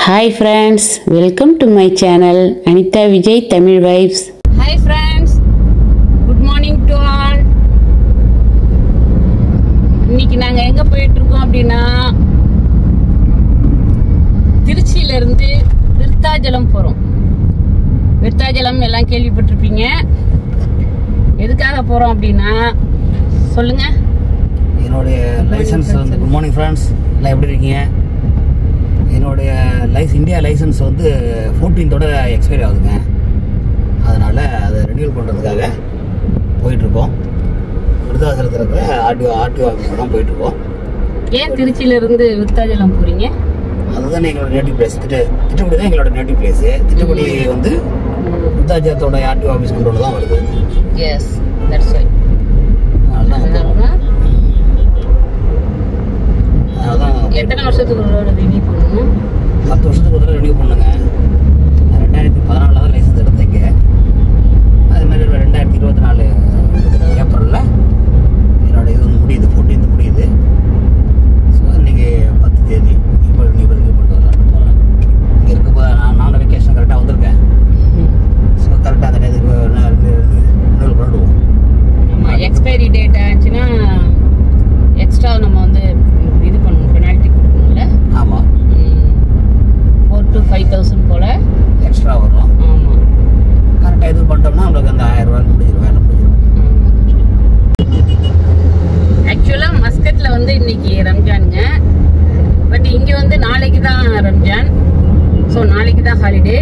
Hi friends, welcome to my channel Anita Vijay Tamil Vibes. Hi friends, good morning to all. இன்னைக்கு நாங்க எங்க போயிட்டு இருக்கோம் அப்படினா திருச்சியில இருந்து விருத்தாச்சலம் போறோம். விருத்தாச்சலம் எல்லாம் கேள்விப்பட்டிருப்பீங்க. எதுக்காக போறோம் அப்படினா சொல்லுங்க. என்னோட லைசென்ஸ் வந்து குட் மார்னிங் ஃப்ரெண்ட்ஸ், எல்லாம் எப்படி இருக்கீங்க? என்னுடைய இந்தியா லைசன்ஸ் வந்து 14th எக்ஸ்பைரி ஆகுதுங்க. அதனால் அதை ரெனியூல் பண்ணுறதுக்காக போயிட்டுருக்கோம். விருத்தாச்சலத்தில் இருக்கிற ஆர்டிஓ ஆஃபீஸ் தான் போயிட்டுருக்கோம். ஏன் திருச்சியிலேருந்து விருத்தாச்சலம் போகிறீங்க? அதுதான் எங்களோட நேட்டிவ் பிளேஸ். திட்டக்குடி தான் எங்களோட நேட்டிவ் பிளேஸு. திட்டக்குடி வந்து விருத்தாச்சலத்தோட ஆர்டிஓ ஆஃபீஸ் கண்ட்ரோல் தான் வருது. Yes, that's right. எத்தனை வருஷத்துக்கு ஒரு ரினியூ பண்ணணும்? 10 வருஷத்துக்கு ஒரு ரினியூ பண்ணுங்க. 2014 தான் லைசன்ஸ் எடுத்தீங்க. அதுமாதிரி 2024 ஏப்ரலில் என்னோட இது வந்து முடியுது, 14th முடியுது. ஸோ இன்றைக்கி 10 தேதி இப்போ ரினியூ பண்ணிட்டு வரலான்னு போகிறேன். இங்கே இருக்க நானும் வெக்கேஷன் கரெக்டாக வந்திருக்கேன். ஸோ கரெக்டாக அந்த ரினியூவல் பண்ணிடுவோம். ஆமாம், எக்ஸ்பைரி டேட் ஆச்சுன்னா எக்ஸ்ட்ரா நம்ம வந்து இது பண்ணணும், பெனால்ட்டி கொடுக்கணும்ல. ஆமாம், 4,000 to 5,000 போல் எக்ஸ்ட்ரா வரும். ஆமாம், கரெக்டாக இது பண்ணிட்டோம்னா நம்மளுக்கு அந்த 1000 முடிஞ்சிடும், வேலை முடிஞ்சிடும். ஆக்சுவலாக மஸ்கட்டில் வந்து இன்னைக்கு ரம்ஜானுங்க. பட் இங்கே வந்து நாளைக்கு தான் ரம்ஜான். ஸோ நாளைக்கு தான் ஹாலிடே.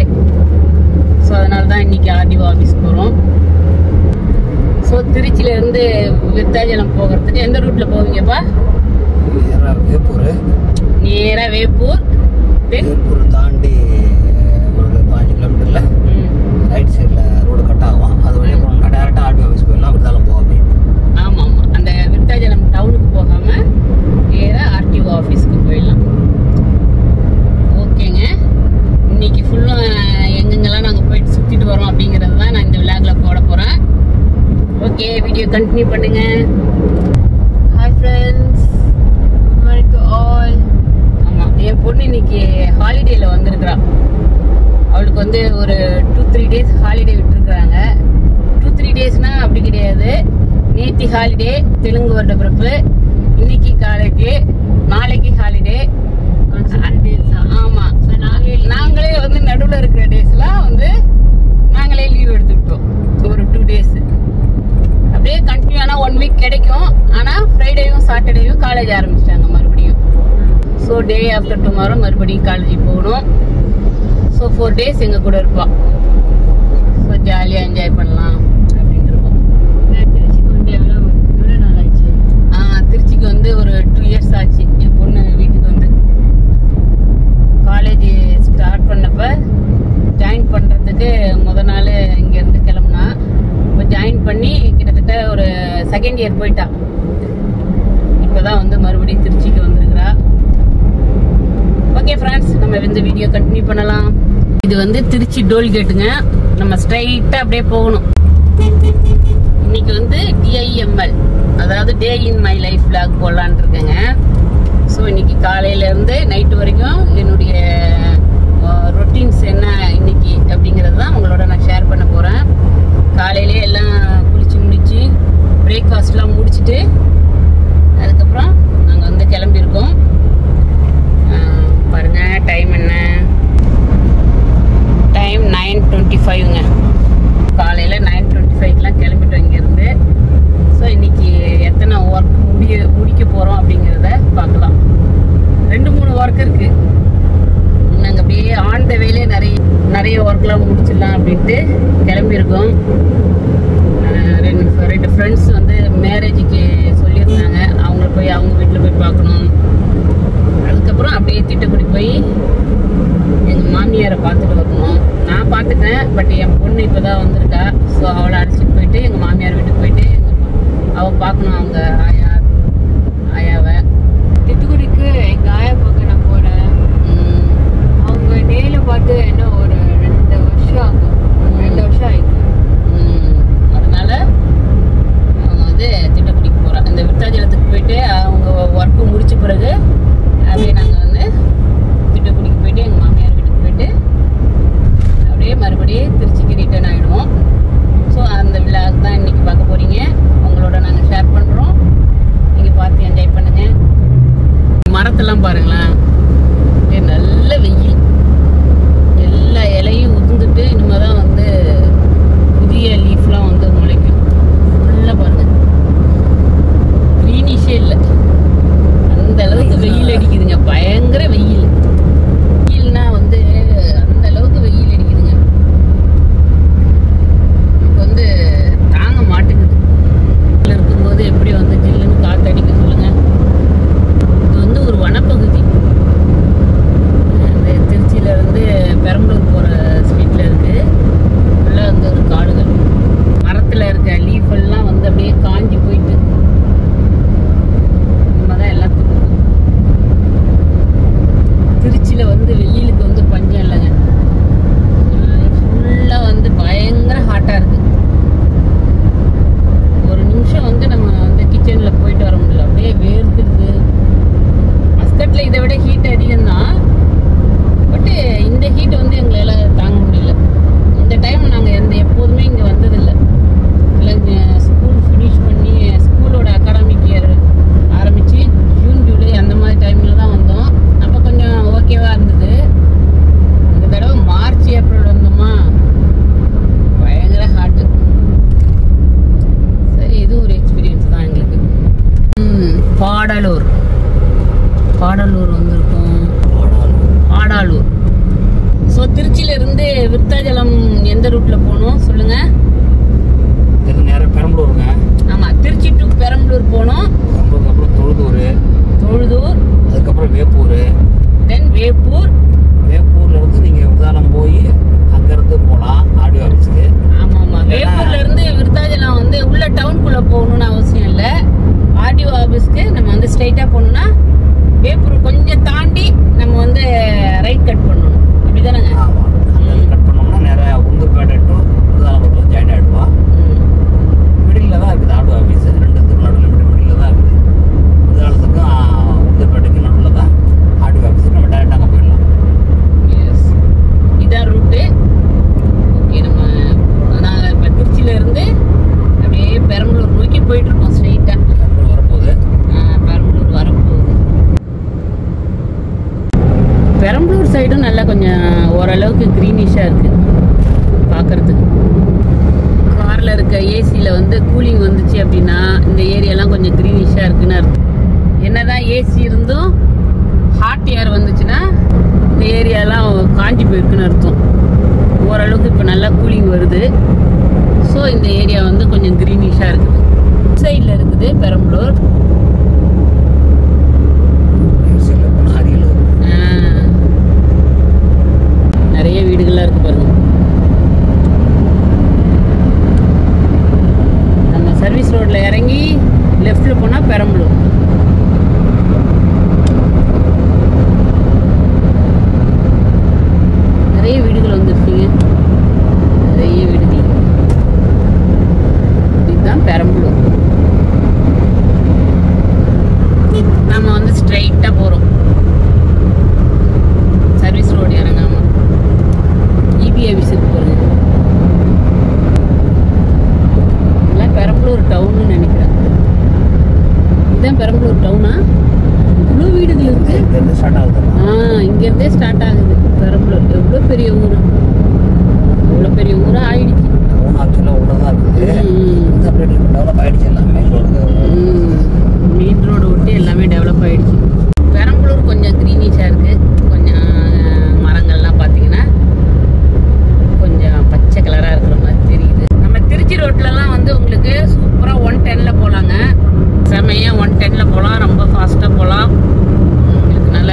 ஸோ அதனால தான் இன்னைக்கு ஆர்டிஓ ஆஃபீஸ் போகிறோம். ஸோ திருச்சியிலேருந்து விருத்தாச்சலம் போகிறதுக்கு எந்த ரூட்டில் போவீங்கப்பா? நேராக வேப்பூர் தாண்டி ஒரு 5 கிலோமீட்டரில் ரைட் சைடில் ரோடு கட் ஆகும். அது வழியாக போனோம்னா டேரெக்டாக ஆர்டிஓ ஆஃபீஸ் போயிடலாம். விருத்தாச்சலம் போகாமே. ஆமாம் ஆமாம், அந்த விருத்தாச்சலம் டவுனுக்கு போகாமல் நேராக ஆர்டிஓ ஆஃபீஸ்க்கு போயிடலாம். ஓகேங்க, இன்னைக்கு ஃபுல்லும் எங்கெங்கெல்லாம் நாங்கள் போயிட்டு சுற்றிட்டு வரோம் அப்படிங்கிறது தான் நான் இந்த விளாகில் போட போகிறேன். ஓகே, வீடியோ கண்டினியூ பண்ணுங்க. Hi friends, good morning to all. ஆமாம், என் பொண்ணு இன்னைக்கு ஹாலிடேயில் வந்திருக்கிறா. அவளுக்கு வந்து ஒரு 2-3 days ஹாலிடே விட்டுருக்குறாங்க. 2-3 daysனா அப்படி கிடையாது. நேத்தி ஹாலிடே, தெலுங்கு வருட பிறப்பு. இன்னைக்கு காலேஜ், நாளைக்கு ஹாலிடே. ஆமாம், நாங்களே வந்து நடுவில் இருக்கிற டேஸ்லாம் வந்து நாங்களே லீவ் எடுத்துக்கிட்டோம். ஒரு 2 days அப்படியே கண்டினியூ. ஆனால் 1 week கிடைக்கும். ஆனால் ஃப்ரைடேயும் சாட்டர்டேயும் காலேஜ் ஆரம்பிச்சிட்டாங்க மறுபடியும். ஸோ டே ஆஃப்டர் டுமாரோ மறுபடியும் காலேஜ் போகணும். ஸோ 4 days எங்கள் கூட இருப்பாள். ஸோ ஜாலியாக என்ஜாய் பண்ணலாம் அப்படின்னு இருக்கோம். திருச்சிக்கு வந்து எவ்வளோ நாள் ஆச்சு? திருச்சிக்கு வந்து ஒரு 2 years ஆச்சு. என் பொண்ணு வீட்டுக்கு வந்து காலேஜ் ஸ்டார்ட் பண்ணப்ப ஜாயின் பண்ணுறதுக்கு முத நாள் இங்கேருந்து கிளம்புனா. இப்போ ஜாயின் பண்ணி கிட்டத்தட்ட ஒரு 2nd year போயிட்டா. இப்போதான் வந்து மறுபடியும் திருச்சிக்கு வந்திருக்கிறா. ஓகே ஃப்ரெண்ட்ஸ், நம்ம இந்த வீடியோ கண்டினியூ பண்ணலாம். இது வந்து திருச்சி டோல்கேட்டுங்க. நம்ம ஸ்ட்ரைட்டாக அப்படியே போகணும். இன்னைக்கு வந்து DIML, அதாவது டே இன் மை லைஃப் விளாக் போடலான் இருக்கேங்க. ஸோ இன்னைக்கு காலையிலேருந்து நைட்டு வரைக்கும் என்னுடைய ரொட்டீன்ஸ் என்ன இன்னைக்கு அப்படிங்கிறது தான் உங்களோட நான் ஷேர் பண்ண போகிறேன். காலையிலே எல்லாம் முடிச்சு பிரேக்ஃபாஸ்ட்லாம் முடிச்சுட்டு அதுக்கப்புறம் நாங்கள் வந்து கிளம்பியிருக்கோம். பாருங்க, டைம் என்ன? டைம் 9:25ங்க. காலையில் 9:25க்கெலாம் கிளம்பிட்டோம் இங்கேருந்து. ஸோ இன்னைக்கு எத்தனை ஒர்க் முடிக்க போகிறோம் அப்படிங்கிறத பார்க்கலாம். 2-3 ஒர்க் இருக்குது. நாங்கள் அப்படியே ஆன் த வேலே நிறைய ஒர்க்லாம் முடிச்சிடலாம் அப்படின்ட்டு கிளம்பியிருக்கோம். 2 ஃப்ரெண்ட்ஸ் வந்து மேரேஜுக்கு சொல்லியிருந்தாங்க. அவங்க வீட்டில் போய் பார்க்கணும். அதுக்கப்புறம் அப்படியே திட்டக்குடி போய் எங்கள் மாமியாரை பார்த்துட்டு வரணும். நான் பார்த்துட்டேன், பட் என் பொண்ணு இப்போ தான் வந்திருக்கா. ஸோ அவளை அழைச்சிட்டு போயிட்டு எங்கள் மாமியார் வீட்டுக்கு போயிட்டு அவள் பார்க்கணும் அவங்க ஆயாவை. திட்டுக்குடிக்கு எங்கள் ஆயா பார்க்க நான் போகிறேன். அவங்க நேரில் பார்த்து என்ன ஒரு 2 வருஷம் ஆகும். 2 வருஷம் ஆயிடுச்சு. அதனால அவங்க வந்து திட்டக்குடிக்கு போகிறோம். இந்த விருத்தாச்சலத்துக்கு போயிட்டு அவங்க ஒர்க்கு முடிச்ச பிறகு அப்படியே நாங்கள் வந்து திட்டக்குடிக்கு போயிட்டு எங்கள் மாமியார் விருத்தாச்சலம் எந்த ரூட்ல போகணும் சொல்லுங்க. இது நேரம் பெரம்பலூருங்க. ஆமா, திருச்சி டு பெரம்பலூர் போகணும். பெரம்பலூருக்கு அப்புறம் தொழுதூர், அதுக்கப்புறம் வேப்பூர், தென் வேப்பூர். வேப்பூர்ல இருந்து நீங்க விருத்தாலம் போய் அங்கிருந்து போகலாம் ஆடியோ ஆஃபீஸ்க்கு. ஆமா ஆமா, வேப்பூர்ல இருந்து விருத்தாச்சலம் வந்து உள்ள டவுனுக்குள்ள போகணும்னு அவசியம் இல்லை. ஆடியோ ஆஃபீஸ்க்கு நம்ம வந்து ஸ்ட்ரைட்டா போகணும்னா வேப்பூர் கொஞ்சம் தாண்டி நம்ம வந்து ரைட் கட் பண்ணணும். அப்படிதானங்க? ஆமா, அங்கிருந்து கட் பண்ணோம்னா நேராக உளுந்தூர்பேட்டை டு விருத்தாலம் ஜாயின் ஆகிடுவா. மிடில் தான் இருக்குது ஆடியோ ஆஃபீஸ். ரெண்டுத்துக்கும் நடுவில் மிடில் தான் இருக்குது. விருத்தாலத்துக்கும் உளுந்தூர்பேட்டைக்கும் நடுவில் தான் ஆடியோ ஆஃபீஸ். நம்ம டேரெக்டாக அங்கே போயிடலாம். எஸ், இதான் ரூட்டு. ஓகே, நம்ம நாங்கள் இப்போ திருச்சியில இருந்து அப்படியே பெரம்பலூர் நோக்கி போயிட்டு இருக்கோம் ஸ்ட்ரைட்டா. பெரம்பலூர் வரப்போகுது. பெரம்பலூர் வரப்போகுது. பெரம்பலூர் சைடும் நல்லா கொஞ்சம் ஓரளவுக்கு க்ரீனிஷாக இருக்குது பார்க்குறதுக்கு. காரில் இருக்க ஏசியில் வந்து கூலிங் வந்துச்சு அப்படின்னா இந்த ஏரியாலாம் கொஞ்சம் க்ரீனிஷாக இருக்குன்னு அர்த்தம். என்னதான் ஏசி இருந்தும் ஹாட் ஏர் வந்துச்சுன்னா இந்த ஏரியாலாம் காஞ்சி போயிருக்குன்னு அர்த்தம். ஓரளவுக்கு இப்போ நல்லா கூலிங் வருது. ஸோ இந்த ஏரியா வந்து கொஞ்சம் க்ரீனிஷாக இருக்குது. சைடில் இருக்குது பெரம்பலூர். நிறைய வீடுகள்லாம் இருக்கு பாருங்க. நம்ம சர்வீஸ் ரோட்ல இறங்கி லெஃப்ட்ல போனா பெரம்பலூர். நிறைய வீடுகள் வந்துருச்சுங்க, நிறைய வீடுகள். இதுதான் பெரம்பலூர். நம்ம வந்து ஸ்ட்ரைட்டா போறோம். சர்வீஸ் ரோடு இறங்காம இபி ஆஃபீஸ் இருக்கு பாருங்க. இதெல்லாம் பெரம்பலூர் டவுன்னு நினைக்கிறேன். இதுதான் பெரம்பலூர் டவுனா? இவ்வளோ வீடுகள் இருக்கு. இங்கேருந்து ஸ்டார்ட் ஆகுது. இங்கேருந்தே ஸ்டார்ட் ஆகுது பெரம்பலூர். எவ்வளோ பெரிய ஊர், எவ்வளோ பெரிய ஊராக ஆயிடுச்சு. டவுன் ஆக்சுவலாக உள்ள தான் இருக்குது. அப்படியே டெவலப் ஆகிடுச்சு எல்லாம். மெயின் ரோடு விட்டு எல்லாமே டெவலப் ஆகிடுச்சு. பெரம்பலூர் கொஞ்சம் க்ரீனிஷாக இருக்குது. கொஞ்சம் மரங்கள்லாம் பார்த்தீங்கன்னா கொஞ்சம் பச்சை கலராக இருக்கிற மாதிரி தெரியுது. நம்ம திருச்சி ரோட்லலாம் வந்து உங்களுக்கு சூப்பராக 110ல் போகலாங்க. செம்மையாக 110ல் போகலாம். ரொம்ப ஃபாஸ்ட்டாக போகலாம். உங்களுக்கு நல்ல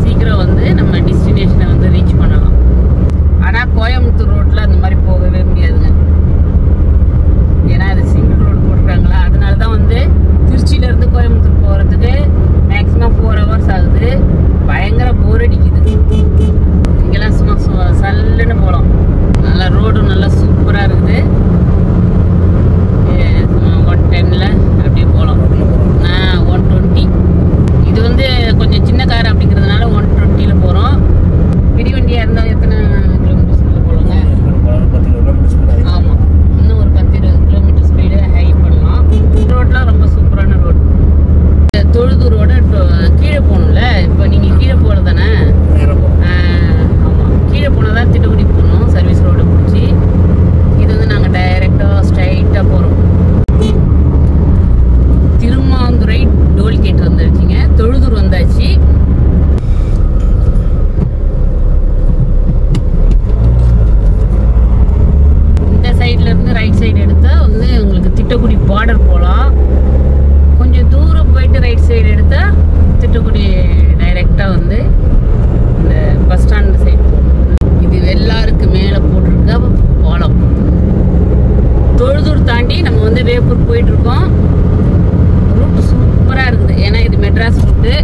சீக்கிரம் வந்து நம்ம டெஸ்டினேஷனை வந்து ரீச் பண்ணலாம். ஆனால் கோயம்புத்தூர் ரோட்டில் அந்த மாதிரி போகவே முடியாதுங்க. ஏன்னா அது சிங்கிள் ரோடு போட்டுருக்காங்களா, அதனால தான் வந்து திருச்சியிலேருந்து கோயம்புத்தூர் போகிறதுக்கு மேக்ஸிமம் 4 hours ஆகுது. பயங்கர போர் அடிக்குது. இங்கெல்லாம் சும்மா சல்லுன்னு போகலாம். நல்லா ரோடும் நல்லா சூப்பராக இருக்குது. 110ல் அப்படியே போகலாம். 120. இது வந்து கொஞ்சம் சின்ன கார் அப்படிங்கிறதுனால 120ல் போகிறோம். பெரிய வண்டியாக இருந்தால் எத்தனை கிலோமீட்டர்ஸ்ல போகலாங்க? 10 கிலோமீட்டர். ஆமாம், இன்னும் ஒரு 10-20 கிலோமீட்டர் ஸ்பீடு ஹை பண்ணலாம். ரோட்லாம் ரொம்ப சூப்பரான ரோடு. தொழுதூரோட கீழே போகணும்ல. இப்போ நீங்கள் கீழே போகிறது தானே? ஆமாம், கீழே போனால் தான் திட்டக்குடி போகணும் சர்வீஸ் ரோடு பிடிச்சி. இது வந்து நாங்கள் டைரெக்டாக ஸ்ட்ரைட்டாக போகிறோம். திருமாந்துறை டோல்கேட் வந்துருச்சுங்க. தொழுதூர் வந்தாச்சு. இந்த சைட்ல இருந்து ரைட் சைடு எடுத்தால் வந்து உங்களுக்கு திட்டக்குடி பார்டர் போகலாம். கொஞ்சம் தூரம் போயிட்டு ரைட் சைடு எடுத்தால் திட்டக்குடி டைரெக்டாக வந்து இந்த பஸ் ஸ்டாண்ட் சைடு போகணும். இது வெள்ளாருக்கு மேலே போட்டிருக்க பாலம். தொழுதூர் தாண்டி நம்ம வந்து வேப்பூர் போயிட்டுருக்கோம். ரூட்டு சூப்பராக இருக்குது. ஏன்னா இது மெட்ராஸ் ரூட்டு.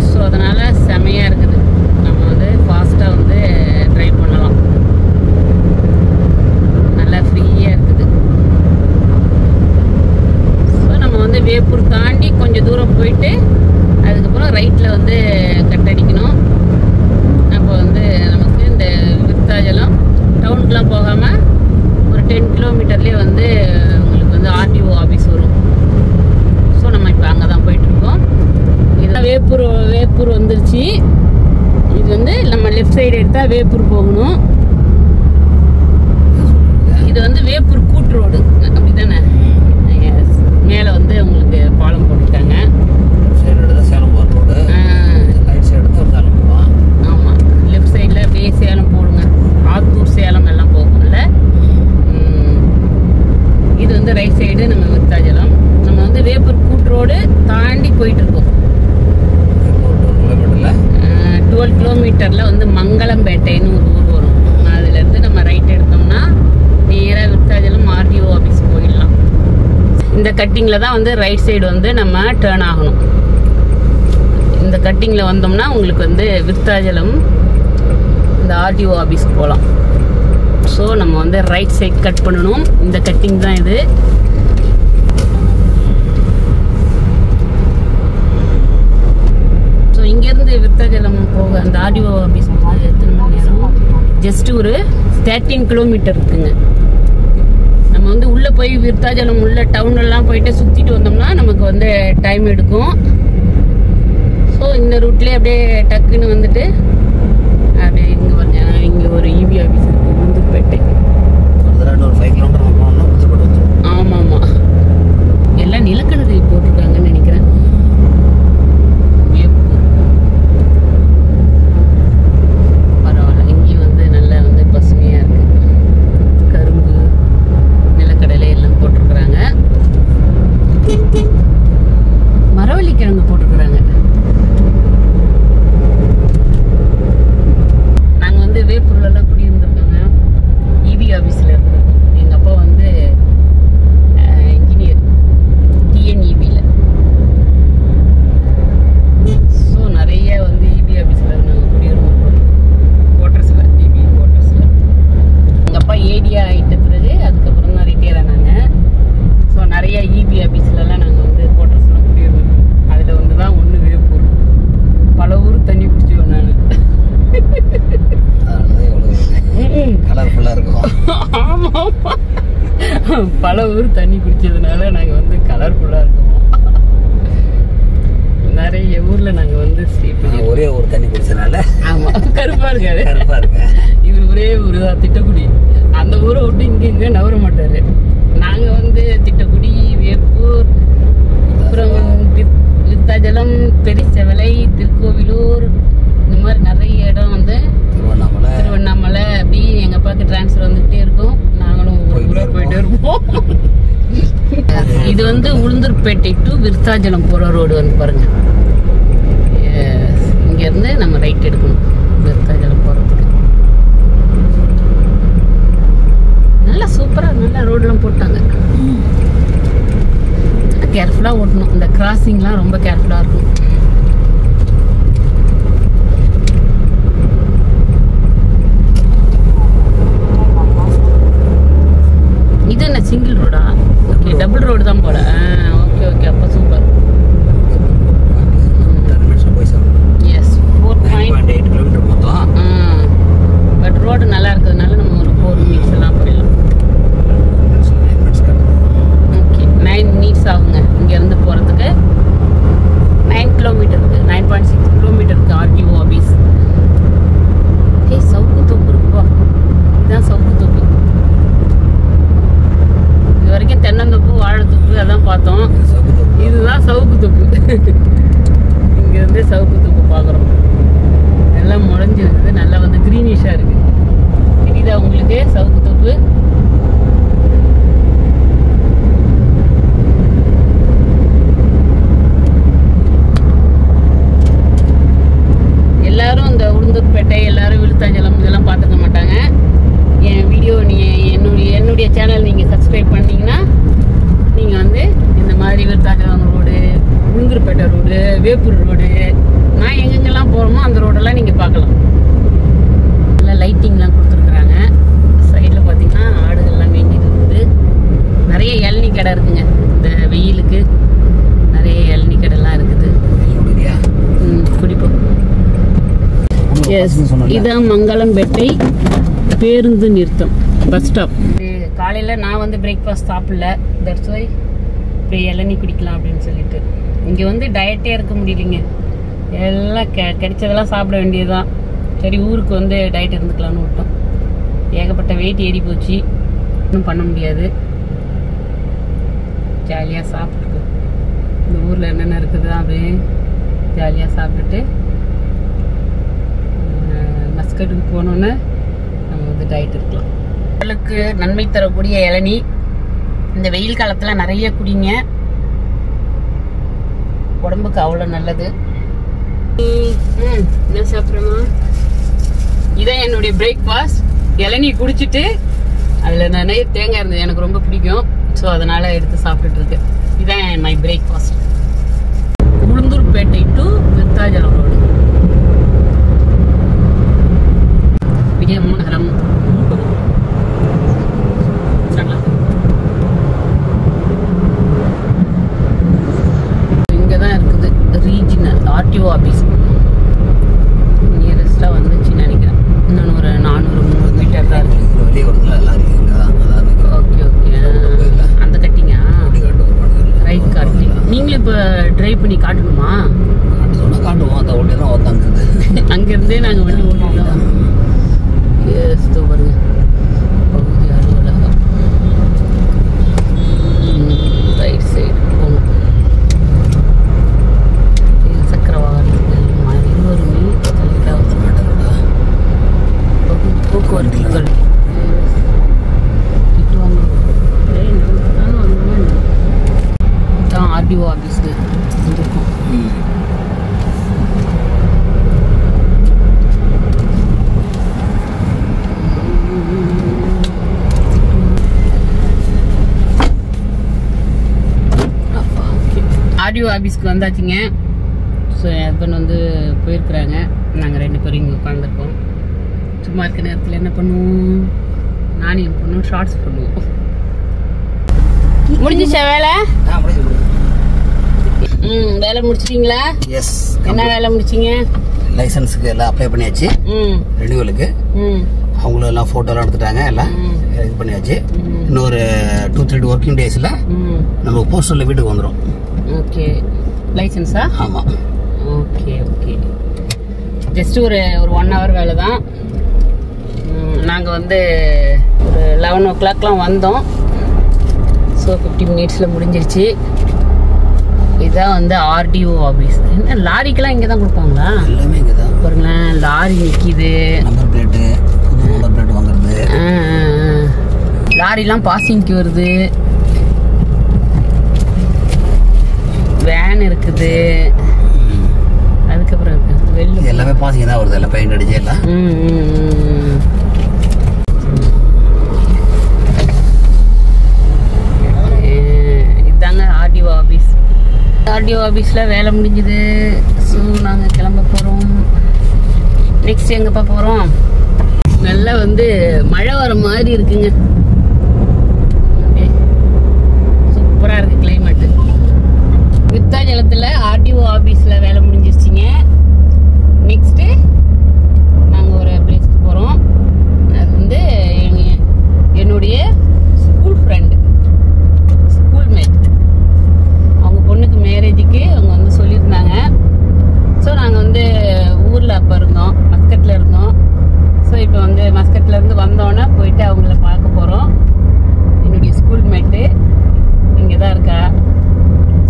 ஸோ அதனால் செமையாக இருக்குது. நம்ம வந்து ஃபாஸ்ட்டாக வந்து ட்ரைவ் பண்ணலாம். நல்லா ஃப்ரீயாக இருக்குது. ஸோ நம்ம வந்து வேப்பூர் தாண்டி கொஞ்சம் தூரம் போயிட்டு அதுக்கப்புறம் ரைட்டில் வந்து கட் அடிக்கணும். அப்போ வந்து நமக்கு இந்த விருத்தாச்சலம் டவுனுக்குலாம் போகாமல் ஒரு 10 கிலோமீட்டர்லேயே வந்து உங்களுக்கு வந்து ஆர்டிஓ ஆஃபீஸ் வரும். ஸோ நம்ம இப்போ அங்கே தான் போயிட்டுருக்கோம். இதெல்லாம் வேப்பூர் வந்துருச்சு. இது வந்து நம்ம லெஃப்ட் சைடு எடுத்தால் வேப்பூர் போகணும். இது வந்து வேப்பூர் கூட்டு ரோடு அப்படி தானே? எஸ், மேலே வந்து உங்களுக்கு பாலம் போட்டுருக்காங்க. சேலம் போகிற ரோடு. ரைட் சைடு தான் சேலம் போகலாம். ஆமாம், லெஃப்ட் சைடில் அப்படியே சேலம் போடுங்க. கிலோமீட்டரில் வந்து மங்களம்பேட்டைன்னு ஒரு ஊர் வரும். அதுலேருந்து நம்ம ரைட் எடுத்தோம்னா நேராக விருத்தாச்சலம் ஆர்டிஓ ஆஃபீஸ் போயிடலாம். இந்த கட்டிங்கில் தான் வந்து ரைட் சைடு வந்து நம்ம டேர்ன் ஆகணும். இந்த கட்டிங்கில் வந்தோம்னா உங்களுக்கு வந்து விருத்தாச்சலம் இந்த ஆர்டிஓ ஆஃபீஸ்க்கு போகலாம். ஸோ நம்ம வந்து ரைட் சைட் கட் பண்ணணும். இந்த கட்டிங் தான் இது. ஸோ இங்கேருந்து விருத்தாச்சலம் போக அந்த ஆர்டிஓ ஆஃபீஸ் வந்து எத்தனை மணி நேரம்? ஜஸ்ட் ஒரு 13 கிலோமீட்டர் இருக்குங்க. நம்ம வந்து உள்ளே போய் விருத்தாச்சலம் உள்ள டவுன்லாம் போயிட்டு சுற்றிட்டு வந்தோம்னா நமக்கு வந்து டைம் எடுக்கும். ஸோ இந்த ரூட்லேயே அப்படியே டக்குன்னு வந்துட்டு அப்படியே இங்கே ஒரு இபி ஆஃபீஸ் இருக்குது உளுந்தூர்பேட்டை. ஒரு 5 கிலோமீட்டர் போனோம்னா உளுந்தூர்பேட்டை வந்துடும். ஆமாம் ஆமாம், எல்லாம் நிலக்கடலை போட்டிருக்காங்கன்னு நினைக்கிறேன். பரவாயில்ல, இங்கேயும் வந்து நல்லா வந்து பசுமையாக இருக்குது. கரும்பு, நிலக்கடலை எல்லாம் போட்டிருக்கிறாங்க. மரவள்ளிக்கிழங்கு போட்டிருக்கிறாங்க. நாங்கள் வந்து வேப்பூர்லாம் குடியிருந்திருக்கோங்க. இபி ஆஃபீஸில் இருந்திருக்கோம். எங்கள் அப்பா வந்து இன்ஜினியர் டிஎன்இபியில். ஸோ நிறைய வந்து இபி ஆஃபீஸில் நாங்கள் குடியிருந்திருக்கோம். குவார்ட்டர்ஸில், இபி குவார்ட்டர்ஸில். எங்கள் அப்பா ஏடியா ஆகிட்ட பிறகு அதுக்கப்புறம் தான் ரிட்டையர் ஆனாங்க. ஸோ நிறைய இபி ஆஃபீஸ்லலாம் நாங்கள் வந்து குவார்ட்டர்ஸ்லாம் குடியிருந்திருக்கோம். அதில் வந்து தான் ஒன்று வேப்பூர். பல ஊர் தண்ணி குடிச்சோம் நான். கலர்ஃபுல்லாக இருக்கும். ஆமாம், பல ஊர் தண்ணி குடிச்சதுனால நாங்கள் வந்து கலர்ஃபுல்லாக இருக்கோம். நிறைய ஊரில் நாங்கள் வந்து ஸ்டே பண்ணி ஒரே ஒரு தண்ணி குடிச்சதுனால ஆமாம் கருப்பாக இருக்காரு. கருப்பாக இருக்கேன். இவர் ஒரே ஊர் தான், திட்டக்குடி. அந்த ஊரை விட்டு இங்கே நவர மாட்டார். நாங்கள் வந்து திட்டக்குடி, வேப்பூர், அப்புறம் விருத்தாச்சலம், பெரிசவலை, திருக்கோவிலூர், இந்த மாதிரி நிறைய இடம் வந்து திருவண்ணாமலை அப்படி எங்கள் அப்பாவுக்கு டிரான்ஸ்ஃபர் வந்துகிட்டே இருக்கும். நாங்களும் போயிட்டே இருப்போம். இது வந்து உளுந்தூர்பேட்டை டு விருத்தாச்சலம் போகிற ரோடு வந்து பாருங்க. இங்கேருந்து நம்ம ரைட் எடுக்கணும் விருத்தாச்சலம் போகிறதுக்கு. நல்லா சூப்பராக நல்லா ரோடெலாம் போட்டாங்க. கேர்ஃபுல்லாக ஓட்டணும். இந்த கிராசிங்லாம் ரொம்ப கேர்ஃபுல்லாக இருக்கும். இது என்ன சிங்கிள் ரோடா? ஓகே, டபுள் ரோடு தான் போல. ஓகே ஓகே, அப்போ சூப்பர். எஸ், 4.8 கிலோமீட்டர் மொத்தம். பட் ரோடு நல்லா இருக்கிறதுனால நம்ம ஒரு 4 மினிட்ஸ் எல்லாம் போயிடலாம். ஓகே, 9 மினிட்ஸ் ஆகுங்க இங்கேருந்து போகிறதுக்கு. 9 கிலோமீட்டருக்கு 9.6 கிலோமீட்டருக்கு ஆர்டிஓ ஆஃபீஸ். சவுக்கு தோப்பு இருக்குப்பா. இதுதான் சவுக்கு தோப்பு. இது வரைக்கும் தென்னந்தோப்பு, வாழைத்தோப்பு அதான் பார்த்தோம். இதுதான் சவுக்கு தோப்பு. இங்கேருந்து சவுக்கு தோப்பு பார்க்குறோம். எல்லாம் முளைஞ்சிருக்குது, நல்லா வந்து க்ரீனிஷாக இருக்குது. தெரியுதா உங்களுக்கு சவுக்கு தோப்பு? எல்லாரும் இந்த உளுந்தூர்பேட்டை, எல்லாரும் விருத்தாச்சலம் இதெல்லாம் பார்த்துக்க மாட்டாங்க. என் வீடியோ என்னுடைய சேனல் நீங்கள் சப்ஸ்கிரைப் பண்ணிங்கன்னா நீங்கள் வந்து இந்த மாதிரி Virudhachalam road, Ulundurpettai road, Veppur road, நான் எங்கெங்கெல்லாம் போகிறோமோ அந்த ரோடெல்லாம் நீங்கள் பார்க்கலாம். நல்லா லைட்டிங்லாம் கொடுத்துருக்குறாங்க. சைடில் பார்த்தீங்கன்னா ஆடுகள்லாம் மேய்ஞ்சிட்டு இருக்குது. நிறைய இளநீ கடை இருக்குங்க. இந்த வெயிலுக்கு நிறைய இளநீ கடைலாம் இருக்குது. குடிப்போம். எஸ், இதான் மங்களம்பேட்டை பேருந்து நிறுத்தம், பஸ் ஸ்டாப். காலையில் நான் வந்து பிரேக்ஃபாஸ்ட் சாப்பிடல. தட்ஸ் வை இப்படி இளநீ குடிக்கலாம் அப்படின்னு சொல்லிட்டு. இங்கே வந்து டயட்டே இருக்க முடியலைங்க. எல்லாம் கிடைச்சதெல்லாம் சாப்பிட வேண்டியதுதான். சரி, ஊருக்கு வந்து டயட் இருந்துக்கலான்னு விட்டோம். ஏகப்பட்ட வெயிட் ஏறி போச்சு, ஒன்றும் பண்ண முடியாது. ஜாலியாக சாப்பிட்டுருக்கு. இந்த ஊரில் என்னென்ன இருக்குது அப்படியே ஜாலியாக சாப்பிட்டுட்டு மஸ்கட்டுக்கு போனோன்னே நம்ம வந்து டயட் இருக்கலாம். உடலுக்கு நன்மை தரக்கூடிய இளநீ இந்த வெயில் காலத்தில் நிறைய குடிங்க. உடம்புக்கு அவ்வளோ நல்லது. என்ன சாப்பிட்றோமா? இதான் என்னுடைய பிரேக்ஃபாஸ்ட். இளநீ குடிச்சிட்டு அதில் நிறைய தேங்காய் இருந்தது, எனக்கு ரொம்ப பிடிக்கும். ஸோ அதனால எடுத்து சாப்பிட்டுட்டு இருக்கேன். இதான் my breakfast. Ulundurpettai to Virudhachalam road, Vijayamohanam. இங்கே தான் இருக்குது ரீஜினல் ஆர்டிஓ ஆஃபீஸ். நியரஸ்டாக வந்துச்சுன்னு நினைக்கிறேன். இன்னொன்று ஒரு 400-300 மீட்டர் தான் இருக்குது. வெளியே வருதுல எல்லாரும் ஓகே ஓகே. அந்த கட்டிங்கா? Right cutting. நீங்களும் இப்போ ட்ரைவ் பண்ணி காட்டணுமா? சொன்னால் காட்டுவோம். அந்த ஓட்டி தான் ஒருத்தங்க அங்கேருந்தே நாங்கள் வண்டி ஓட்டிட்டோம். எஸ் பாருங்க, பகுதி அலுவலகம் ரைட் சைடு போகணும். சக்கர வாகனங்கள் மருவருமே போக்குவரத்துகள் தான் ஆர்டிஓ ஆஃபீஸு இருக்கும். ஆர்டிஓ ஆஃபீஸ்க்கு வந்தாச்சுங்க. ஸோ என் ஹஸ்பண்ட் வந்து போயிருக்கிறாங்க. நாங்கள் 2 பேரும் இங்கே உட்காந்துருக்கோம். சும்மா இருக்க நேரத்தில் என்ன பண்ணுவோம், நானும் என் பொண்ணும் ஷார்ட்ஸ் பண்ணுவோம். முடிஞ்சிச்சா வேலை? வேலை முடிச்சிட்டீங்களா? எஸ். என்ன வேலை முடிச்சிங்க? லைசன்ஸுக்கு எல்லாம் அப்ளை பண்ணியாச்சு. ரெனியூவலுக்கு அவங்களும் எல்லாம் ஃபோட்டோலாம் எடுத்துட்டாங்க. எல்லாம் இது பண்ணியாச்சு. இன்னொரு 2-3 ஒர்க்கிங் டேஸில் நம்ம போஸ்டரில் வீட்டுக்கு வந்துடும். ஓகே. லைசன்ஸா? ஆமாம். Okay okay. ஜஸ்ட் ஒரு 1 hour வேலை தான். நாங்கள் வந்து ஒரு 11 o'clockலாம் வந்தோம். ஸோ 50 minutesல முடிஞ்சிருச்சு. இதுதான் வந்து ஆர்டிஓ ஆஃபீஸ். என்ன லாரிக்கெல்லாம் இங்கே தான் கொடுப்பாங்களா? எல்லாமே இங்கே தான் பாருங்களேன், லாரி நிற்கிது. நம்பர் பிளேட்டு, புது நம்பர் பிளேட் வாங்குறது. லாரிலாம் பாசிங்க்கு வருது. வேன் இருக்குது. அதுக்கப்புறம் இது எல்லாமே பாசிங் தான் வருது. எல்லாம் பெயிண்ட் அடிச்சு எல்லாம். இதுதாங்க ஆர்டிஓ ஆஃபீஸ். ஆர்டிஓ ஆஃபீஸில் வேலை முடிஞ்சுது. ஸோ நாங்கள் கிளம்ப போகிறோம். நெக்ஸ்ட் எங்கப்பா போகிறோம்? நல்லா வந்து மழை வர மாதிரி இருக்குங்க. சூப்பராக இருக்குது கிளைமேட்டு. விருத்தாச்சலத்தில் ஆர்டிஓ ஆஃபீஸில் வேலை முடிஞ்சிருச்சிங்க. நெக்ஸ்ட்டு நாங்கள் ஒரு பிளேஸ்க்கு போகிறோம். அது வந்து என்னுடைய ஸ்கூல் ஃப்ரெண்டு, ஸ்கூல்மேட். அவங்க பொண்ணுக்கு மேரேஜுக்கு அவங்க வந்து சொல்லியிருந்தாங்க. ஸோ நாங்கள் வந்து ஊரில் அப்போ இருந்தோம், மஸ்கட்டில் இருந்தோம். ஸோ இப்போ வந்து மஸ்கட்லேருந்து வந்தோன்னே போயிட்டு அவங்கள பார்க்க போகிறோம். என்னுடைய ஸ்கூல்மேட்டு இங்கே தான் இருக்கா.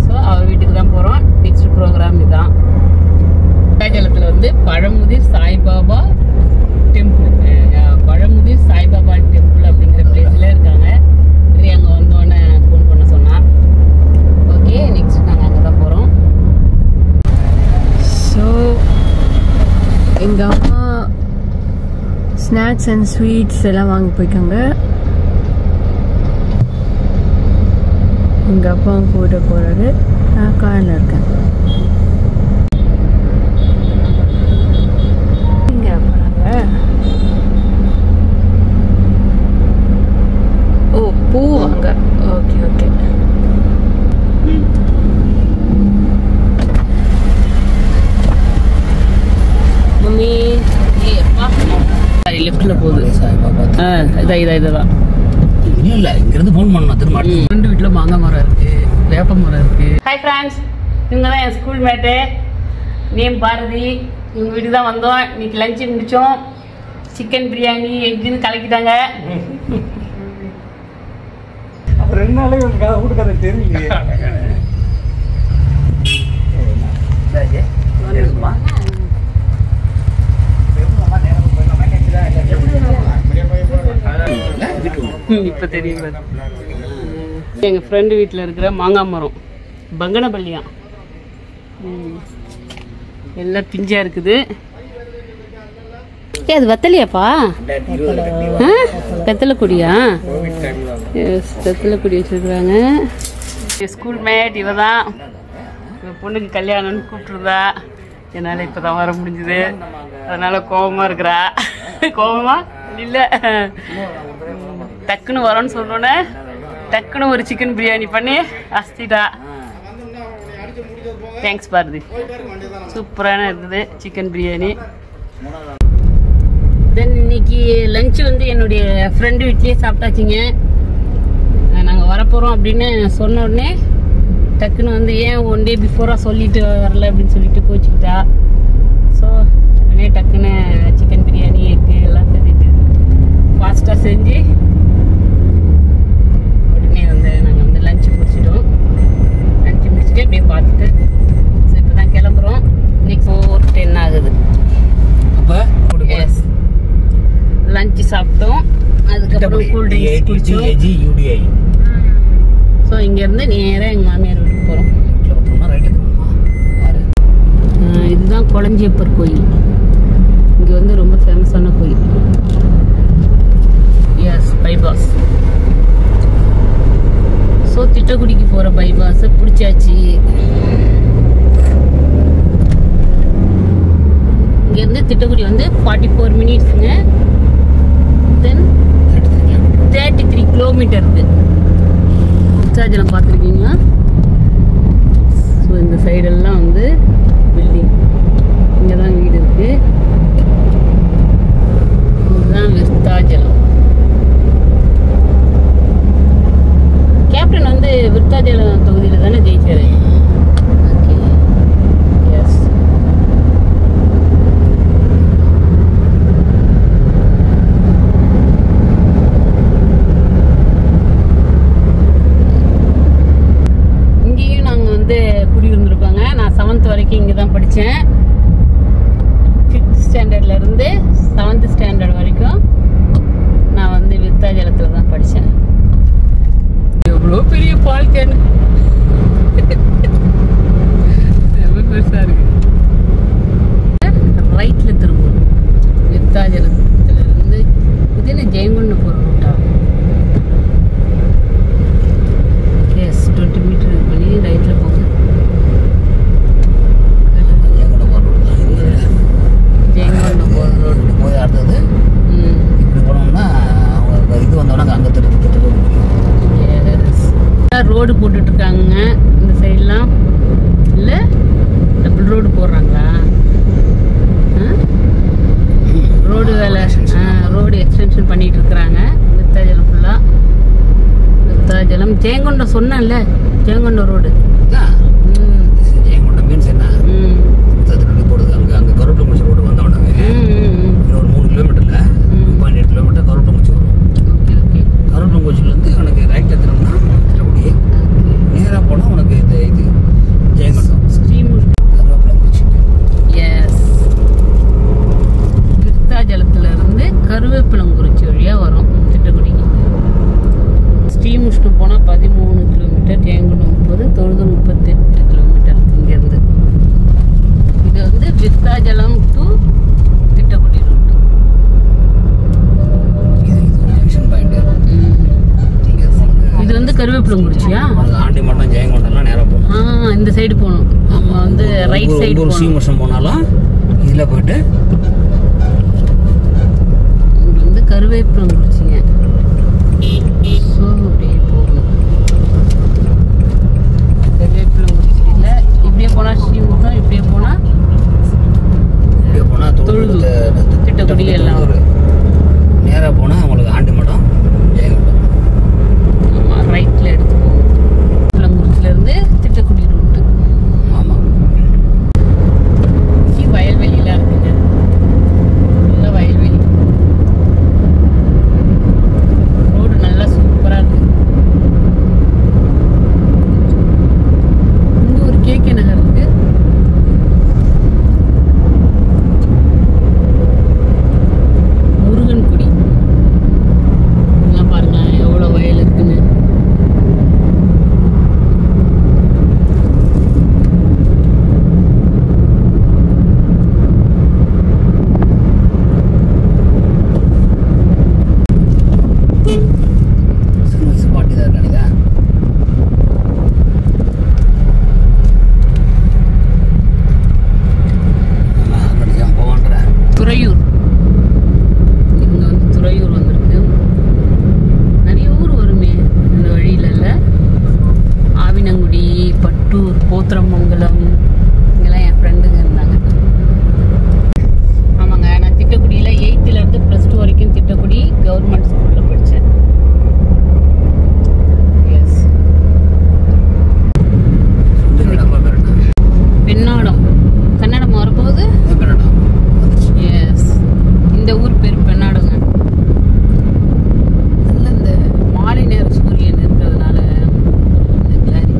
ஸோ அவள் வீட்டுக்கு தான் போகிறோம். நெக்ஸ்ட் ப்ரோக்ராம் இதுதான். விருத்தாச்சலத்தில் வந்து பழமுதிர் சாய்பாபா டெம்பிள், பழமுதிர் சாய்பாபா டெம்பிள் அப்படிங்கிற பிளேஸில் இருக்காங்க. சரி, அங்கே வந்தோடனே ஃபோன் பண்ண சொன்னான். ஓகே, நெக்ஸ்ட் நாங்கள் அங்கே தான் போகிறோம். ஸோ எங்கள் அம்மா ஸ்நாக்ஸ் அண்ட் ஸ்வீட்ஸ் எல்லாம் வாங்க போய்க்காங்க. எங்கள் அப்பாவும் கூட போகிறாரு. நான் காரில் இருக்கேன். எங்கே போகிறாங்க? ஓ, பூ வாங்க. Okay okay. மம்மி சரி, லெஃப்டில் போகுது. இதான் இல்லை, இங்கேருந்து ஃபோன் பண்ணணும் திரும்ப. ஃப்ரெண்டு வீட்டில் மாங்காய் மரம் இருக்கு, வேப்ப மரம் இருக்கு. ஹாய் ஃப்ரெண்ட்ஸ், இவங்க தான் என் ஸ்கூல் மேட்டு. நேம் பாரதி. இவங்க வீட்டுக்கு தான் வந்தோம். இன்னைக்கு லஞ்சு முடித்தோம். சிக்கன் பிரியாணி எக்குன்னு கலக்கிட்டாங்க. அப்புறம் 2 நாளைக்கு ஒரு கதை கூட கதை தெரியலையே. இப்போ தெரியும். எங்கள் ஃப்ரெண்டு வீட்டில் இருக்கிற மாங்காய் மரம் பங்கனப்பள்ளியா. எல்லாம் பிஞ்சா இருக்குது. அது வத்தலையாப்பா? வெத்தலை கொடியா? வெத்தலை கொடி வச்சிருக்குறாங்க. ஸ்கூல் மேட் இவ தான். பொண்ணுக்கு கல்யாணம்னு கூப்பிட்டுருந்தா. என்னால் இப்போ தான் வர முடிஞ்சுது. அதனால கோபமாக இருக்கிறா. கோபமா இல்லை, டக்குன்னு வரோன்னு சொன்னோன்னே டக்குன்னு ஒரு சிக்கன் பிரியாணி பண்ணி அஸ்திட்டா. தேங்க்ஸ் பாரதி, சூப்பரான இருந்தது சிக்கன் பிரியாணி. தென் இன்னைக்கு லஞ்சு வந்து என்னுடைய ஃப்ரெண்டு வீட்லேயே சாப்பிட்டாச்சுங்க. நாங்கள் வரப்போகிறோம் அப்படின்னு சொன்ன உடனே டக்குன்னு வந்து ஏன் 1 day பிஃபோராக சொல்லிட்டு வரல அப்படின்னு சொல்லிட்டு கோச்சிக்கிட்டா. ஸோ உடனே டக்குன்னு சிக்கன் பிரியாணி எக்கு எல்லாம் செஞ்சுட்டு ஃபாஸ்ட்டாக செஞ்சு உடனே வந்து நாங்கள் வந்து லஞ்சு முடிச்சிட்டோம். லஞ்சு முடிச்சுட்டு அப்படியே பார்த்துட்டு ஸோ இப்போ தான் கிளம்புறோம். இன்னைக்கு 4:10 ஆகுது. எஸ், லஞ்சு சாப்பிட்டோம். அதுக்கப்புறம் கூல் ட்ரிங்க்ஸ் குடிச்சோம். ஸோ இங்கேருந்து நேராக எங்கள் மாமியார் வீட்டுக்கு போகிறோம். இதுதான் கொளஞ்சியப்பர் கோயில். இங்கே வந்து ரொம்ப ஃபேமஸான கோயில். S, bypass. ஸோ திட்டக்குடிக்கு போகிற பைபாஸை பிடிச்சாச்சு. இங்கேருந்து திட்டக்குடி வந்து 44 மினிட்ஸுங்க. தென் 33 கிலோமீட்டர் இருக்குது. விருத்தாச்சலம் பார்த்துருக்கீங்களா? ஸோ இந்த சைடெல்லாம் வந்து பில்டிங். இங்கே தான் வீடு இருக்குது. இதுதான் விருத்தாச்சலம். கேப்டன் வந்து விருத்தாச்சலம் தொகுதியில் தானே ஜெயிச்சாரு. Okay, S. இங்கேயும் நாங்கள் வந்து குடியிருந்துருக்கோங்க. நான் 7th வரைக்கும் இங்கே தான் படித்தேன். 5th ஸ்டாண்டர்ட்லேருந்து 7th ஸ்டாண்டர்ட் வரைக்கும் நான் வந்து விருத்தாச்சலத்தில் தான் படித்தேன். எவ்வளோ பெரிய பால் கேன், ரொம்ப பெருசாக இருக்கு. ரைட்டில் திரும்பணும். விருத்தாச்சலத்துலேருந்து இது என்ன ஜெயங்கொண்ட போகிற ரூட்டா? எஸ், 20 மீட்டர் பண்ணி ரைட்டில் போங்க. ஜெயங்கொண்ட போகிற ரோடு போய் அடுத்தது இப்படி போனோம்னா அவங்க இது வந்தோன்னா அங்கே திருப்பி ரோடு போட்டுட்டு இருக்காங்க இந்த சைட்லாம். இல்லை, டபுள் ரோடு போடுறாங்களா? ரோடு வேலை, ரோடு எக்ஸ்டென்ஷன் பண்ணிட்டு இருக்கிறாங்க விருத்தாச்சலம் ஃபுல்லாக. விருத்தாச்சலம் ஜெயங்கொண்டம் சொன்னேன்ல, ஜெயங்கொண்டம் ரோடு. ஜெயங்கொண்டம் மீன்ஸ் என்ன? போடுது அங்கே அங்கே கருப்பங்குச்சி ரோடு வந்தோடனே ஒரு 3 கிலோமீட்டரில் 2.8 கிலோமீட்டர் கருப்பங்குச்சி வரும். Okay okay. கருப்பங்குச்சிலேருந்து உனக்கு ரைட் எடுத்துட்டோம்னா திட்டக்குடி. நேராக போனால் உனக்கு இது ஜெயங்கொண்டம் கருவேப்பிலங்குச்சி. எஸ், விருத்தாச்சலத்துலேருந்து கருவேப்பிலங்குறிச்சி வழியாக வரும் திட்டக்குடிக்கு. ஸ்ரீமுஷ்ணு போனால் 13 கிலோமீட்டர், ஜெயங்கொண்டம் 30, தொழுது 38 கிலோமீட்டர் இங்கேருந்து. இது வந்து விருத்தாச்சலம் டு திட்டக்குடி ரூட்டு. இது ஜங்ஷன் பாயிண்ட். இது வந்து கருவேப்பிலங்குறிச்சியா? ஆண்டி மட்டும் ஜெயங்கொண்டம்லாம் நேராக போகணும். இந்த சைடு போகணும். நம்ம வந்து ரைட் சைடு ஒரு ஸ்ரீமுஷ்ணம் போனாலும் இதில் போயிட்டு இங்கே வந்து கருவேப்பிலங்குறிச்சிங்க. ஸோ அப்படியே போகணும். கருவேப்பிலங்குறிச்சியில் இப்படியே போனால் ஸ்ரீமுகம், இப்படியே போனால் தொழுது திட்டக்குடி எல்லாம் வரும். நேராக போனால் அவங்களுக்கு ஆண்டி மட்டும் ஜெயங்கொண்டம். ஆமாம், ரைட்டில் எடுத்து போகணும். விருத்தாச்சலங்குறிச்சிலேருந்து திட்டக்குடி ரூட்டு. ஆமாம், வயல்வெளியெலாம் இருக்குங்க. ஃபுல்லாக வயல்வெளி. இந்த ஊர் பேர் பெண்ணாடுங்க. இந்த மாலை நேர சூரியன் இருக்கிறதுனால இந்த கிளாரிட்டி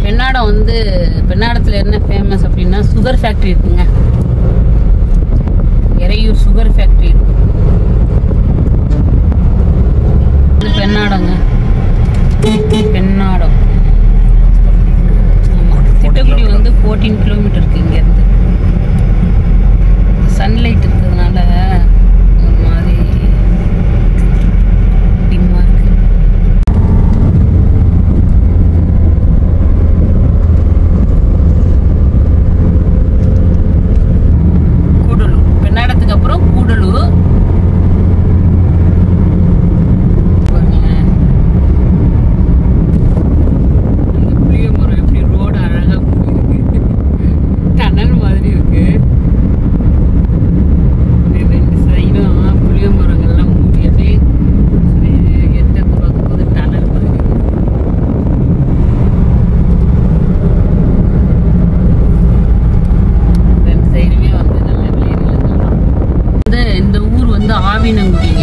பெண்ணாடம் வந்து பெண்ணாடத்தில் என்ன ஃபேமஸ் அப்படின்னா சுகர் ஃபேக்ட்ரி இருக்குங்க. எறையூர் சுகர் ஃபேக்ட்ரி இருக்கு. பெண்ணாடங்க, பெண்ணாடம். திட்டக்குடி வந்து 14 கிலோமீட்டர் இருக்கு இங்கேருந்து. சன்லைட் இருக்கிறதுனால ஒரு மாதிரி டிம்மா இருக்கு. கூடலூர், பெண்ணாடத்துக்கு அப்புறம் கூடலூர். ஆவினங்குடிங்க.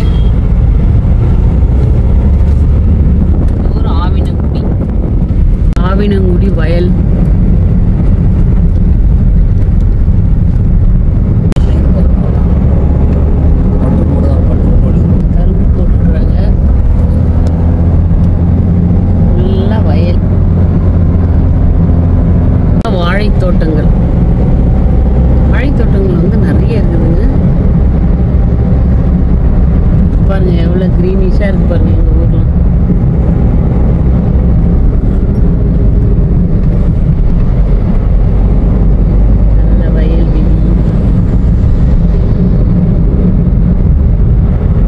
ஊர் ஆவினங்குடி, ஆவினங்குடி வயல். கரும்பு போட்டுறாங்க, ஃபுல்லா வயல், வாழைத்தோட்டங்கள். வாழைத்தோட்டங்கள் வந்து நிறைய இருக்குதுங்க. பாருங்க எவ்வளவு கிரீனிஷா இருக்கு பாருங்க எங்க ஊர்ல. நல்ல வயல்வெளி.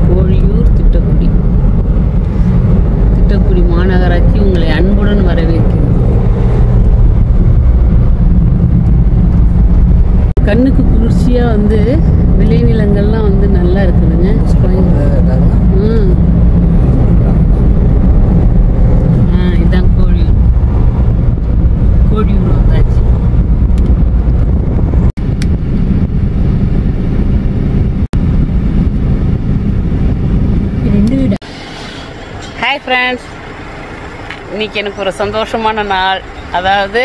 கோழியூர் திட்டக்குடி. திட்டக்குடி மாநகராட்சி உங்களை அன்புடன் வரவேற்கிறது. கண்ணுக்கு குளிர்ச்சியா வந்து விளைநிலங்கள்லாம் வந்து நல்லா இருக்குதுங்க. இதான் கோழியூர். கோழியூர் வந்தாச்சு. ஹாய் ஃப்ரெண்ட்ஸ், இன்னைக்கு எனக்கு ஒரு சந்தோஷமான நாள். அதாவது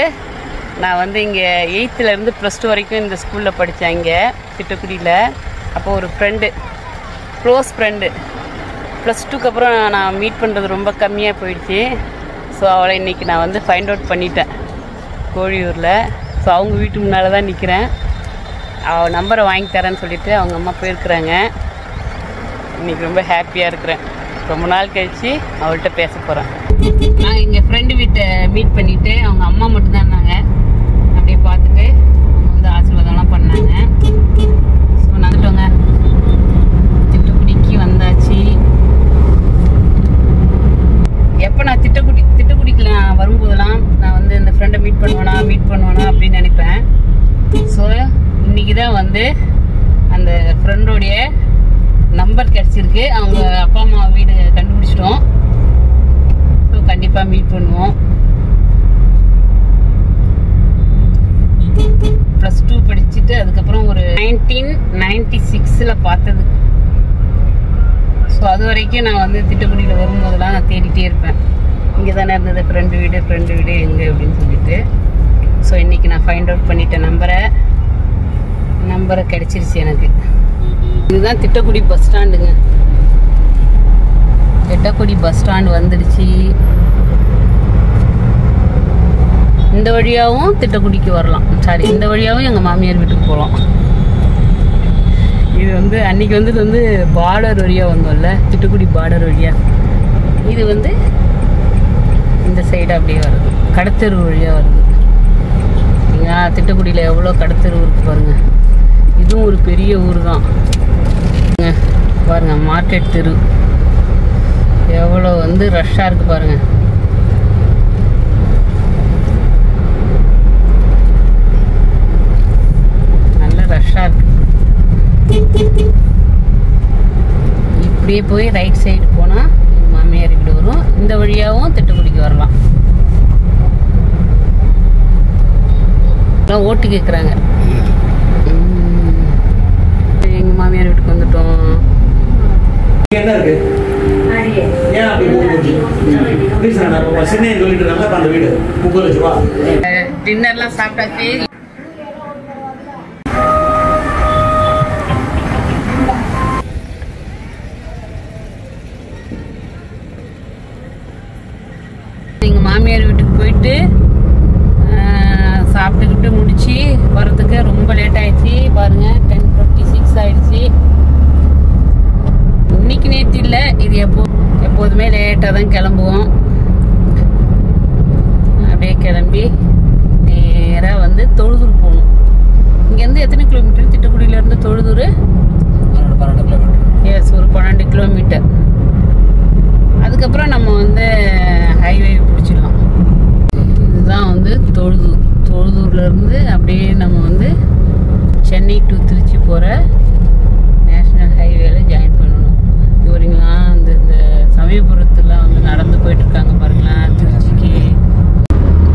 நான் வந்து இங்கே 8th +2 வரைக்கும் இந்த ஸ்கூலில் படித்தேன் இங்கே திட்டக்குடியில். அப்போ ஒரு ஃப்ரெண்டு, க்ளோஸ் ஃப்ரெண்டு, +2க்கு அப்புறம் நான் மீட் பண்ணுறது ரொம்ப கம்மியாக போயிடுச்சு. ஸோ அவளை இன்றைக்கி நான் வந்து ஃபைண்ட் அவுட் பண்ணிட்டேன் கோழியூரில். ஸோ அவங்க வீட்டு முன்னால் தான் நிற்கிறேன். அவள் நம்பரை வாங்கி தரேன்னு சொல்லிவிட்டு அவங்க அம்மா போயிருக்கிறாங்க. இன்றைக்கி ரொம்ப ஹாப்பியாக இருக்கிறேன். ரொம்ப நாள் கழித்து அவள்கிட்ட பேச போகிறேன். நான் எங்கள் ஃப்ரெண்டு வீட்டை மீட் பண்ணிவிட்டு அவங்க அம்மா மட்டும்தான் இருந்தாங்க. அப்படியே பார்த்துட்டு அவங்க வந்து ஆசீர்வாதம்லாம் பண்ணாங்க. ஸோ நாங்கட்டோங்க திட்டக்குடிக்கு வந்தாச்சு. எப்போ நான் திட்டக்குடிக்கு நான் வரும்போதெல்லாம் நான் வந்து இந்த ஃப்ரெண்டை மீட் பண்ணுவேனா அப்படின்னு நினைப்பேன். ஸோ இன்றைக்கி தான் வந்து அந்த ஃப்ரெண்டோடைய நம்பர் கிடச்சிருக்கு. அவங்க அப்பா அம்மா வீடு கண்டுபிடிச்சிட்டோம். ஸோ கண்டிப்பாக மீட் பண்ணுவோம். +2 படிச்சுட்டு அதுக்கப்புறம் ஒரு 1996 பார்த்தது. ஸோ அது வரைக்கும் நான் வந்து திட்டக்குடியில் வரும்போதெல்லாம் நான் தேடிட்டே இருப்பேன். இங்கே தானே இருந்தது ஃப்ரெண்டு வீடு எங்கே அப்படின்னு சொல்லிட்டு. ஸோ இன்றைக்கி நான் ஃபைண்ட் அவுட் பண்ணிட்டேன். நம்பரை கிடச்சிருச்சு எனக்கு. இதுதான் திட்டக்குடி பஸ் ஸ்டாண்டுங்க. திட்டக்குடி பஸ் ஸ்டாண்டு வந்துடுச்சு. இந்த வழியாகவும் திட்டக்குடிக்கு வரலாம். இந்த வழியாகவும் எங்கள் மாமியார் வீட்டுக்கு போகலாம். இது வந்து அன்னைக்கு வந்து பார்டர் வழியாக வந்தோம்ல, திட்டக்குடி பார்டர் வழியாக. இது வந்து இந்த சைடு அப்படியே வருது, கடத்தெரு வழியாக வருது. நீங்கள் திட்டக்குடியில் எவ்வளோ கடத்தெரு இருக்கு பாருங்கள். இதுவும் ஒரு பெரிய ஊர் தான் பாருங்கள். மார்க்கெட் தெரு எவ்வளோ வந்து ரஷ்ஷாக இருக்குது பாருங்கள். நல்ல ரஷ்ஷாக இருக்கு. இப்படியே போய் ரைட் சைடு போனால் மாமியார் வீடு வரும். இந்த வழியாகவும் திட்டக்குடிக்கு வரலாம். அவங்களாம் ஓட்டு கேட்குறாங்க. எங்கள் மாமியார் வீட்டுக்கு வந்துட்டோம். என்ன இருக்கு ஏன் அப்படி சின்ன சொல்லிட்டு இருக்காங்க. அந்த வீடு 30 லட்ச ரூபா. டின்னர்லாம் சாப்பிட்டாச்சு. எங்கள் மாமியார் வீட்டுக்கு போயிட்டு சாப்பிட்டுக்கிட்டு முடிச்சு வரதுக்கு ரொம்ப லேட் ஆயிடுச்சு. பாருங்க 10:56 ஆயிடுச்சு. இன்னைக்கு நேற்று இல்லை, இது எப்போதுமே லேட்டாக தான் கிளம்புவோம். அப்படியே கிளம்பி நேராக வந்து தொழுதூர் போகணும். இங்கேருந்து எத்தனை கிலோமீட்டர்? திட்டுக்குடியிலேருந்து தொழுதூர் 12 கிலோமீட்டர். எஸ், ஒரு 12 கிலோமீட்டர். அதுக்கப்புறம் நம்ம வந்து ஹைவே பிடிச்சிடலாம். இதுதான் வந்து தொழுதூர்லேருந்து அப்படியே நம்ம வந்து சென்னை டு திருச்சி போகிற நேஷ்னல் ஹைவேல ஜாயின் பண்ணணும். இவருங்களா இந்த சமயபுரத்துலாம் வந்து நடந்து போயிட்டுருக்காங்க பாருங்களேன். திருச்சிக்கு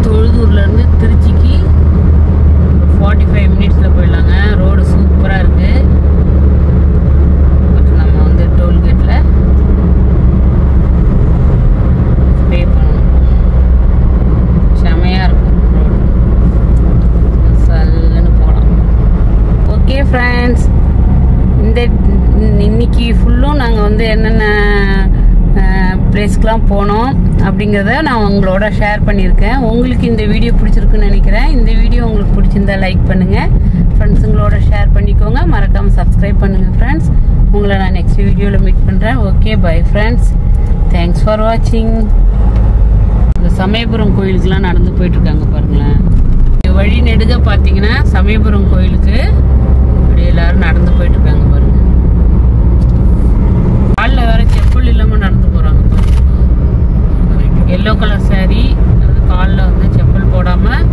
தொழுதூர்லேருந்து திருச்சிக்கு 45 மினிட்ஸில் போயிடலாங்க. ரோடு சூப்பராக இருக்குது. பட் நம்ம வந்து டோல்கேட்டில் பே பண்ணணும். செமையாக இருக்கும் ரோடு. சல்லுன்னு போகலாம். ஓகே ஃப்ரெண்ட்ஸ், இன்னைக்கு ஃபுல்லும் நாங்கள் வந்து என்னென்ன பிளேஸ்க்கெலாம் போனோம் அப்படிங்கிறத நான் உங்களோட ஷேர் பண்ணியிருக்கேன். உங்களுக்கு இந்த வீடியோ பிடிச்சிருக்குன்னு நினைக்கிறேன். இந்த வீடியோ உங்களுக்கு பிடிச்சிருந்தா லைக் பண்ணுங்கள், ஃப்ரெண்ட்ஸுங்களோட ஷேர் பண்ணிக்கோங்க, மறக்காமல் சப்ஸ்கிரைப் பண்ணுங்கள் ஃப்ரெண்ட்ஸ். உங்களை நான் நெக்ஸ்ட் வீடியோவில் மீட் பண்ணுறேன். Okay, bye friends. Thanks for வாட்சிங். இந்த சமயபுரம் கோயிலுக்குலாம் நடந்து போயிட்டுருக்காங்க பாருங்களேன். வழி நெடுக பார்த்தீங்கன்னா சமயபுரம் கோயிலுக்கு இப்படி எல்லாரும் நடந்து போயிட்டுருக்காங்க பாருங்க. காலில் வேற செப்பல் இல்லாமல் நடந்து போகிறாங்க. எல்லோ கலர் சாரீ, காலில் வந்து செப்பல் போடாமல்